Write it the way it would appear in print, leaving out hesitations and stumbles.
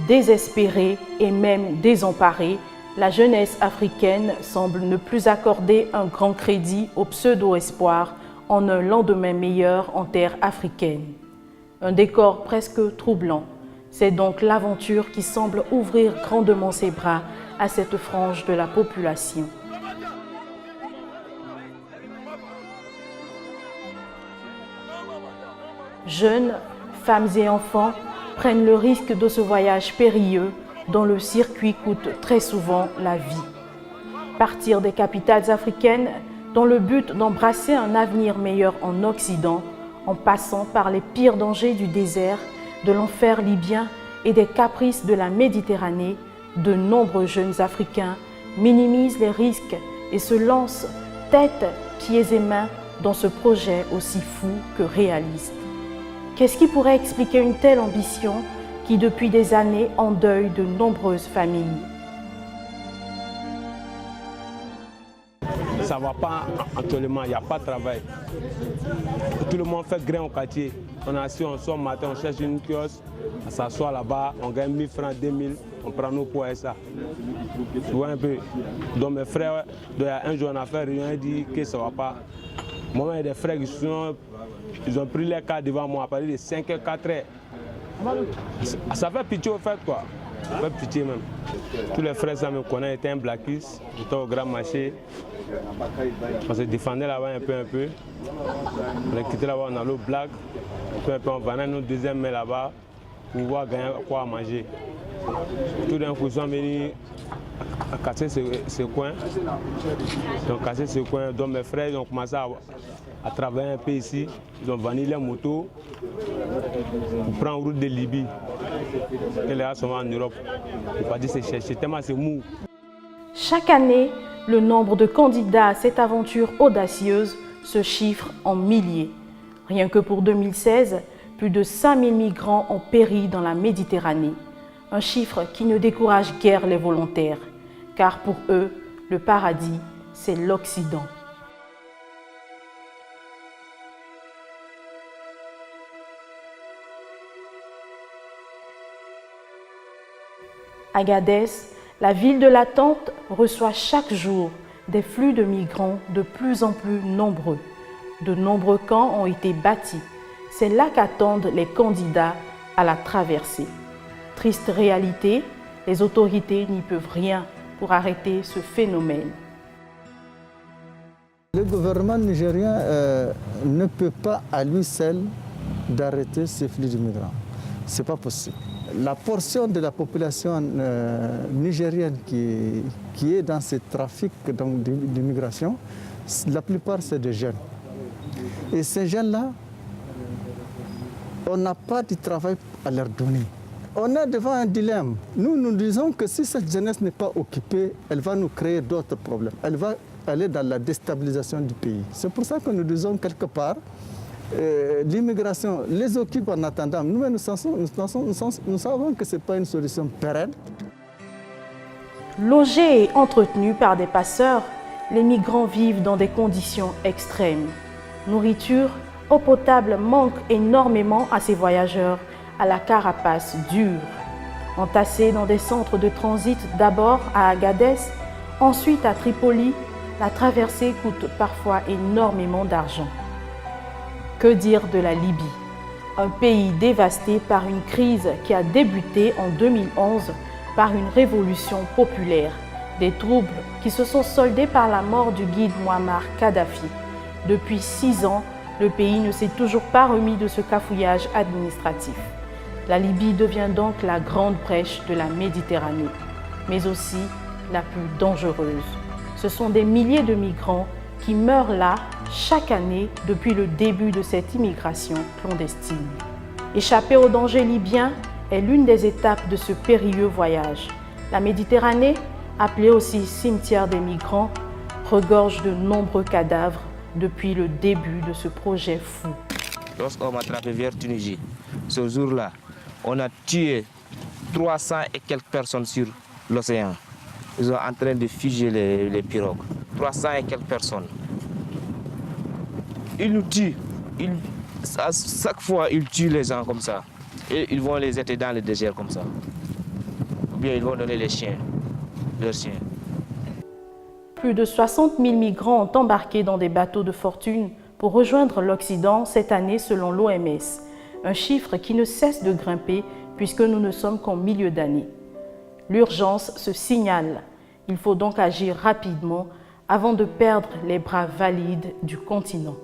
Désespérée et même désemparée, la jeunesse africaine semble ne plus accorder un grand crédit au pseudo-espoir en un lendemain meilleur en terre africaine. Un décor presque troublant. C'est donc l'aventure qui semble ouvrir grandement ses bras à cette frange de la population. Jeunes, femmes et enfants prennent le risque de ce voyage périlleux dont le circuit coûte très souvent la vie. Partir des capitales africaines dans le but d'embrasser un avenir meilleur en Occident, en passant par les pires dangers du désert, de l'enfer libyen et des caprices de la Méditerranée, de nombreux jeunes Africains minimisent les risques et se lancent tête, pieds et mains dans ce projet aussi fou que réaliste. Qu'est-ce qui pourrait expliquer une telle ambition qui, depuis des années, endeuille de nombreuses familles? Ça ne va pas actuellement, il n'y a pas de travail. Tout le monde fait grain au quartier. On est assis, on sort le matin, on cherche une kiosque, on s'assoit là-bas, on gagne 1000 francs, 2000, on prend nos poids et ça. Tu vois un peu. Donc mes frères, un jour on a fait rien, ils disent que ça ne va pas. Moi, il y a des frères qui ils ont pris les cas devant moi à partir de 5h, 4h. Ça fait pitié au fait quoi. Ça fait pitié même. Tous les frères ça me connaissent, j'étais un blackiste, j'étais au grand marché. On se défendait là-bas un peu. On a quitté là-bas, on allait au black. Un peu, on vendait nos deuxième main là-bas pour pouvoir gagner quoi à manger. Tout d'un coup, ils sont venus à casser ce coin. Ils ont cassé ce coin. Donc mes frères ils ont commencé à travailler un peu ici. Ils ont vendu les motos pour prendre route de Libye. Et les gars sont en Europe. Ils pas dit c'est chercher, tellement c'est mou. Chaque année, le nombre de candidats à cette aventure audacieuse se chiffre en milliers. Rien que pour 2016, plus de 5000 migrants ont péri dans la Méditerranée. Un chiffre qui ne décourage guère les volontaires, car pour eux, le paradis, c'est l'Occident. Agadez, la ville de l'attente, reçoit chaque jour des flux de migrants de plus en plus nombreux. De nombreux camps ont été bâtis. C'est là qu'attendent les candidats à la traversée. Triste réalité, les autorités n'y peuvent rien pour arrêter ce phénomène. Le gouvernement nigérien ne peut pas à lui seul d'arrêter ces flux de migrants. Ce n'est pas possible. La portion de la population nigérienne qui est dans ce trafic d'immigration, la plupart c'est des jeunes. Et ces jeunes-là, on n'a pas de travail à leur donner. On est devant un dilemme. Nous disons que si cette jeunesse n'est pas occupée, elle va nous créer d'autres problèmes. Elle va aller dans la déstabilisation du pays. C'est pour ça que nous disons quelque part, l'immigration les occupe en attendant. Nous savons que ce n'est pas une solution pérenne. Logés et entretenus par des passeurs, les migrants vivent dans des conditions extrêmes. Nourriture, eau potable manquent énormément à ces voyageurs à la carapace dure. Entassés dans des centres de transit d'abord à Agadez, ensuite à Tripoli, la traversée coûte parfois énormément d'argent. Que dire de la Libye? Un pays dévasté par une crise qui a débuté en 2011 par une révolution populaire, des troubles qui se sont soldés par la mort du guide Muammar Kadhafi. Depuis 6 ans, le pays ne s'est toujours pas remis de ce cafouillage administratif. La Libye devient donc la grande brèche de la Méditerranée, mais aussi la plus dangereuse. Ce sont des milliers de migrants qui meurent là chaque année depuis le début de cette immigration clandestine. Échapper aux dangers libyens est l'une des étapes de ce périlleux voyage. La Méditerranée, appelée aussi cimetière des migrants, regorge de nombreux cadavres depuis le début de ce projet fou. Lorsqu'on m'a attrapé vers Tunisie, ce jour-là, on a tué 300 et quelques personnes sur l'océan. Ils sont en train de figer les pirogues. 300 et quelques personnes. Ils nous tuent. À chaque fois, ils tuent les gens comme ça. Et ils vont les jeter dans le désert comme ça. bien ils vont donner les chiens, leurs chiens. Plus de 60 000 migrants ont embarqué dans des bateaux de fortune pour rejoindre l'Occident cette année selon l'OMS, un chiffre qui ne cesse de grimper puisque nous ne sommes qu'en milieu d'année. L'urgence se signale. Il faut donc agir rapidement avant de perdre les bras valides du continent.